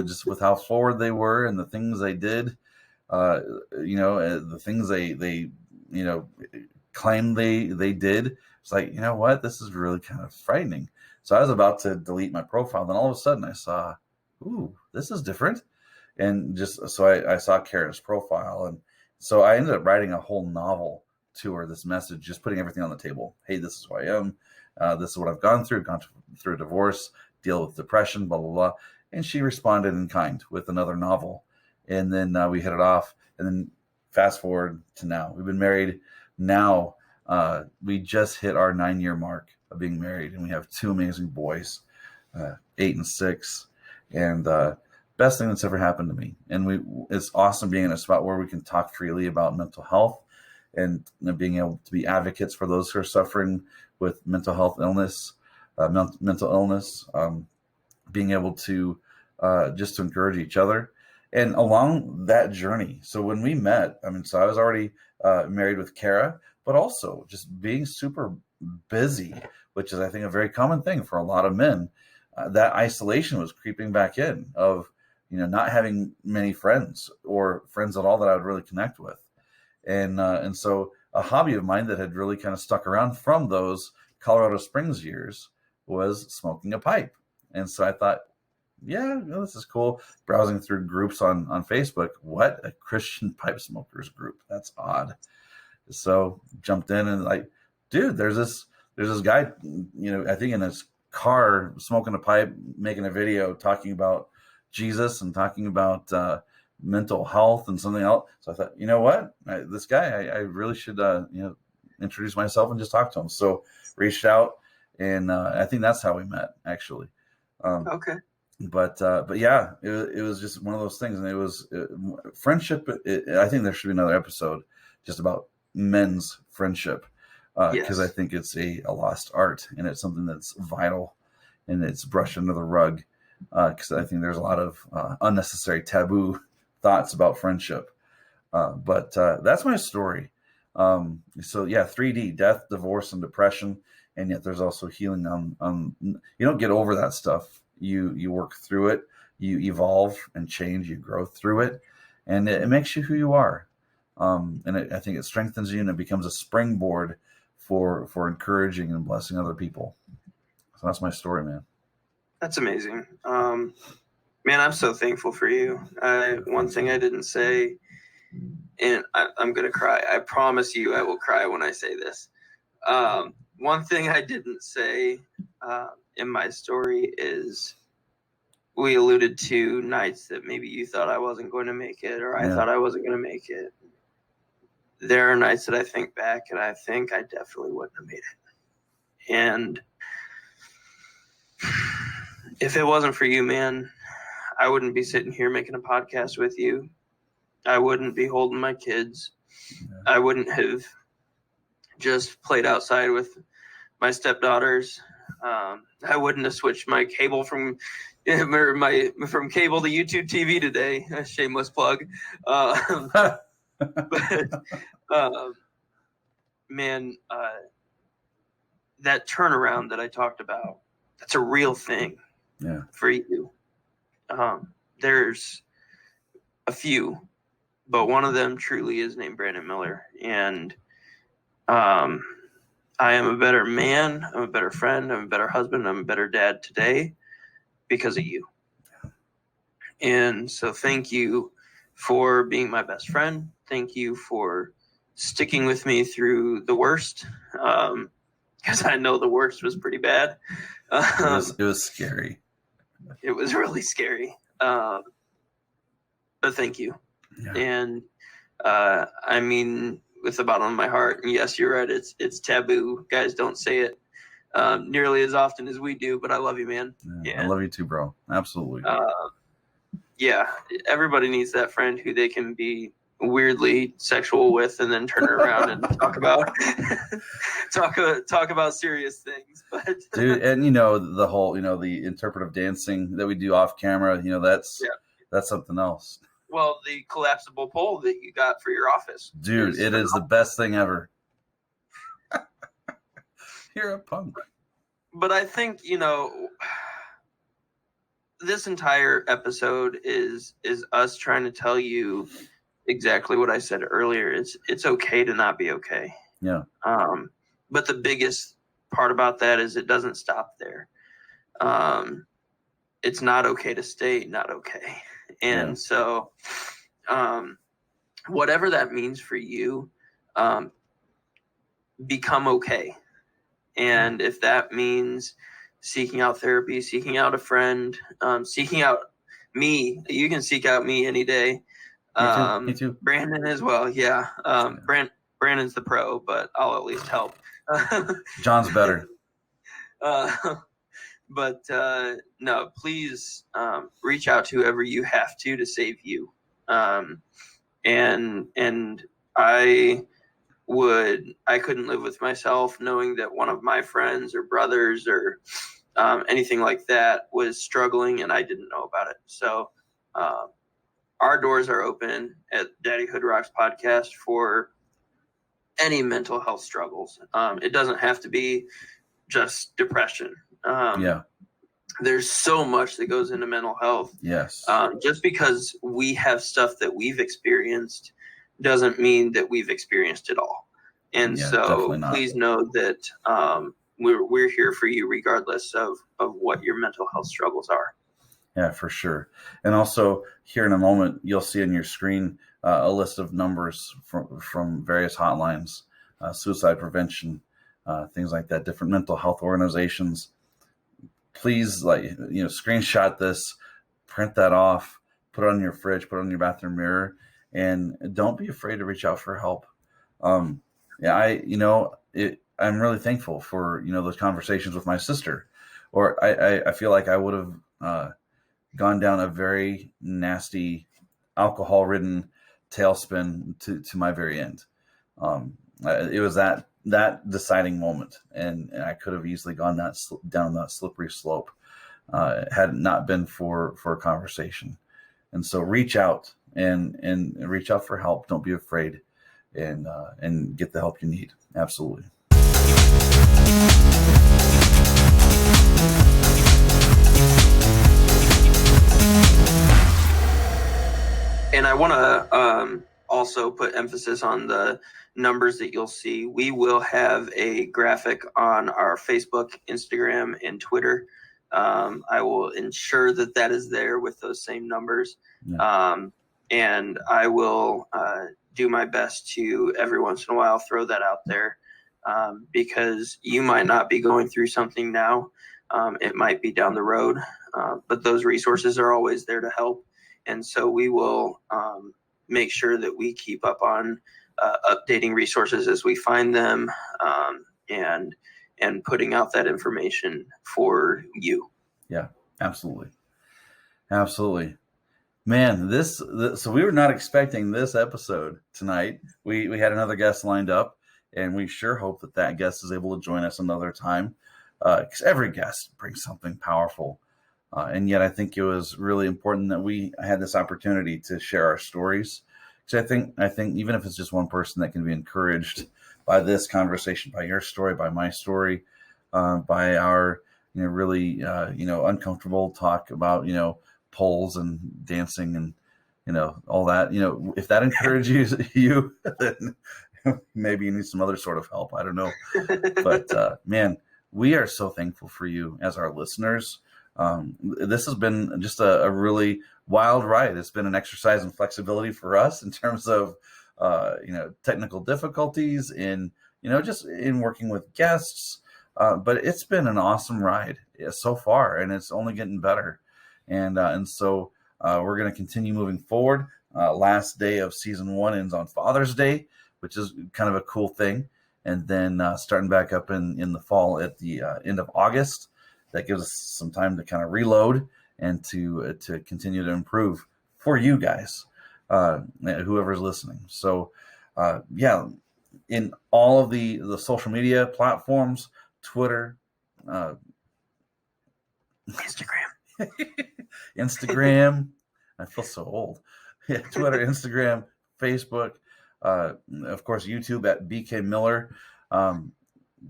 just with how forward they were and the things they did, the things they claimed they did. It's like, you know what, this is really kind of frightening. So I was about to delete my profile, then all of a sudden I saw, ooh, this is different. And just so I saw Kara's profile, and so I ended up writing a whole novel to her, this message, just putting everything on the table. Hey, this is who I am. This is what I've gone through a divorce, deal with depression, blah, blah, blah. And she responded in kind with another novel. And then we hit it off. And then fast forward to now. We've been married now. We just hit our 9-year mark of being married, and we have 2 amazing boys, 8 and 6. And best thing that's ever happened to me. And it's awesome being in a spot where we can talk freely about mental health, and being able to be advocates for those who are suffering with mental health illness, mental illness, being able to just to encourage each other. And along that journey, so when we met, so I was already married with Kara, but also just being super busy, which is, I think, a very common thing for a lot of men. That isolation was creeping back in, of not having many friends, or friends at all that I would really connect with. And so a hobby of mine that had really kind of stuck around from those Colorado Springs years was smoking a pipe. And so I thought, yeah, this is cool. Browsing through groups on Facebook, what, a Christian pipe smokers group? That's odd. So jumped in, and like, dude, there's this guy, I think in his car, smoking a pipe, making a video talking about Jesus and talking about mental health and something else. So I thought, you know what, this guy, I really should introduce myself and just talk to him. So reached out, and I think that's how we met, actually. Okay. But yeah, it was just one of those things, and it was friendship. I think there should be another episode just about men's friendship, because I think it's a lost art, and it's something that's vital, and it's brushed under the rug, because I think there's a lot of unnecessary taboo thoughts about friendship. But that's my story. So yeah, 3D: death, divorce, and depression, and yet there's also healing. You don't get over that stuff. You work through it. You evolve and change. You grow through it, and it makes you who you are. And I think it strengthens you, and it becomes a springboard for encouraging and blessing other people. So that's my story, man. That's amazing. Man, I'm so thankful for you. One thing I didn't say, and I'm going to cry. I promise you I will cry when I say this. One thing I didn't say in my story is, we alluded to nights that maybe you thought I wasn't going to make it, or I thought I wasn't going to make it. there are nights that I think back and I think I definitely wouldn't have made it. And if it wasn't for you, man, I wouldn't be sitting here making a podcast with you. I wouldn't be holding my kids. I wouldn't have just played outside with my stepdaughters. I wouldn't have switched my cable from cable to YouTube TV today. A shameless plug. But man, that turnaround that I talked about, that's a real thing for you. There's a few, but one of them truly is named Brandon Miller. And I am a better man, I'm a better friend, I'm a better husband, I'm a better dad today because of you. And so thank you for being my best friend. Thank you for sticking with me through the worst, because I know the worst was pretty bad. It was scary. It was really scary. But thank you. Yeah. And I mean, with the bottom of my heart, and yes, you're right, it's taboo. Guys don't say it nearly as often as we do, but I love you, man. Yeah, I love you too, bro. Absolutely. Yeah, everybody needs that friend who they can be weirdly sexual with and then turn it around and talk about talk about serious things. But dude, and the whole the interpretive dancing that we do off camera, that's something else. Well, the collapsible pole that you got for your office, dude, it is the best thing ever. You're a punk. But I think this entire episode is us trying to tell you exactly what I said earlier. It's okay to not be okay. Yeah. But the biggest part about that is it doesn't stop there. It's not okay to stay not okay. And so whatever that means for you, become okay. And if that means seeking out therapy, seeking out a friend, seeking out me, you can seek out me any day. Me too. Brandon as well. Yeah. Brandon's the pro, but I'll at least help. John's better. But no, please reach out to whoever you have to save you. And I couldn't live with myself knowing that one of my friends or brothers or anything like that was struggling and I didn't know about it. So our doors are open at Daddy Hood Rocks podcast for any mental health struggles. It doesn't have to be just depression. There's so much that goes into mental health. Yes. Just because we have stuff that we've experienced doesn't mean that we've experienced it all. And so please know that we're here for you regardless of what your mental health struggles are. Yeah, for sure. And also here in a moment, you'll see on your screen a list of numbers from various hotlines, suicide prevention, things like that, different mental health organizations. Please, screenshot this, print that off, put it on your fridge, put it on your bathroom mirror, and don't be afraid to reach out for help. I'm really thankful for, those conversations with my sister, or I feel like I would have gone down a very nasty alcohol-ridden tailspin to my very end. It was that deciding moment, and I could have easily gone down that slippery slope had it not been for a conversation. And so reach out and reach out for help. Don't be afraid, and get the help you need. Absolutely. And I want to also put emphasis on the numbers that you'll see. We will have a graphic on our Facebook, Instagram, and Twitter. I will ensure that is there with those same numbers. Yeah. And I will do my best to every once in a while throw that out there, because you might not be going through something now. It might be down the road, but those resources are always there to help. And so we will make sure that we keep up on updating resources as we find them, and putting out that information for you. Yeah, absolutely. Absolutely. Man, so we were not expecting this episode tonight. We had another guest lined up, and we sure hope that guest is able to join us another time, because every guest brings something powerful. And yet I think it was really important that we had this opportunity to share our stories. Because I think even if it's just one person that can be encouraged by this conversation, by your story, by my story, by our really uncomfortable talk about poles and dancing and all that, if that encourages you, then maybe you need some other sort of help. I don't know. But man, we are so thankful for you as our listeners. This has been just a really wild ride. It's been an exercise in flexibility for us in terms of technical difficulties in just in working with guests. But it's been an awesome ride so far, and it's only getting better. And so we're going to continue moving forward. Last day of season 1 ends on Father's Day, which is kind of a cool thing. And then starting back up in the fall at the end of August, that gives us some time to kind of reload and to continue to improve for you guys, whoever's listening. So in all of the social media platforms, Twitter, Instagram. I feel so old. Yeah, Twitter, Instagram, Facebook, of course, YouTube at BK Miller,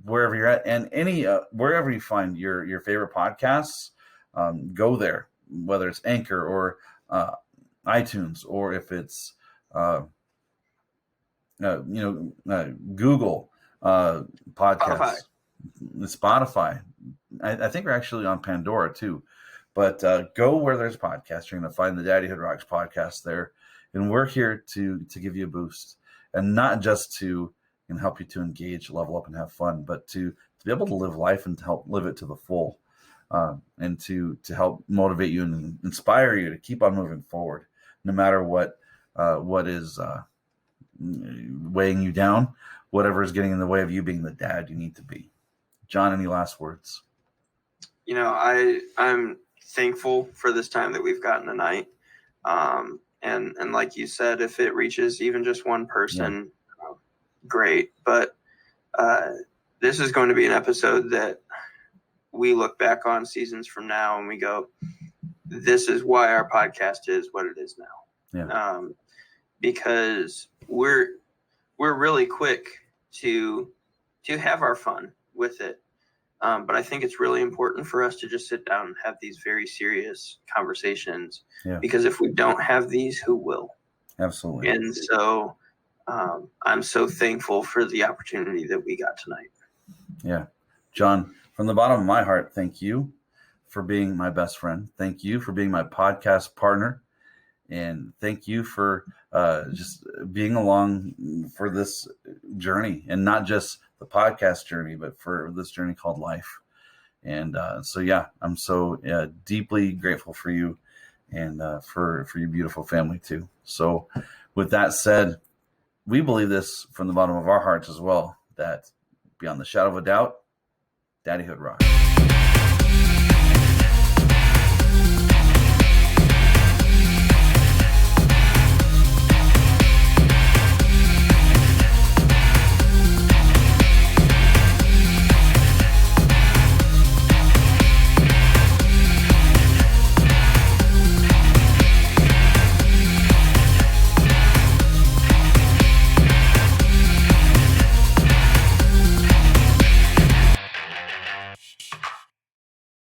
wherever you're at, and any wherever you find your favorite podcasts, go there. Whether it's Anchor or iTunes, or if it's Google podcasts, Spotify. I think we're actually on Pandora too. But go where there's podcasts. You're going to find the Daddyhood Rocks podcast there. And we're here to give you a boost. And not just to help you to engage, level up, and have fun, but to be able to live life and to help live it to the full. And to help motivate you and inspire you to keep on moving forward, no matter what is weighing you down, whatever is getting in the way of you being the dad you need to be. John, any last words? I'm thankful for this time that we've gotten tonight. And like you said, if it reaches even just one person, great. But this is going to be an episode that we look back on seasons from now and we go, this is why our podcast is what it is now. Yeah. Because we're really quick to have our fun with it. But I think it's really important for us to just sit down and have these very serious conversations, because if we don't have these, who will? Absolutely. And so I'm so thankful for the opportunity that we got tonight. Yeah. John, from the bottom of my heart, thank you for being my best friend. Thank you for being my podcast partner. And thank you for just being along for this journey, and not just the podcast journey, but for this journey called life. And so, I'm so deeply grateful for you, and for your beautiful family too. So with that said, we believe this from the bottom of our hearts as well, that beyond the shadow of a doubt, Daddyhood rocks.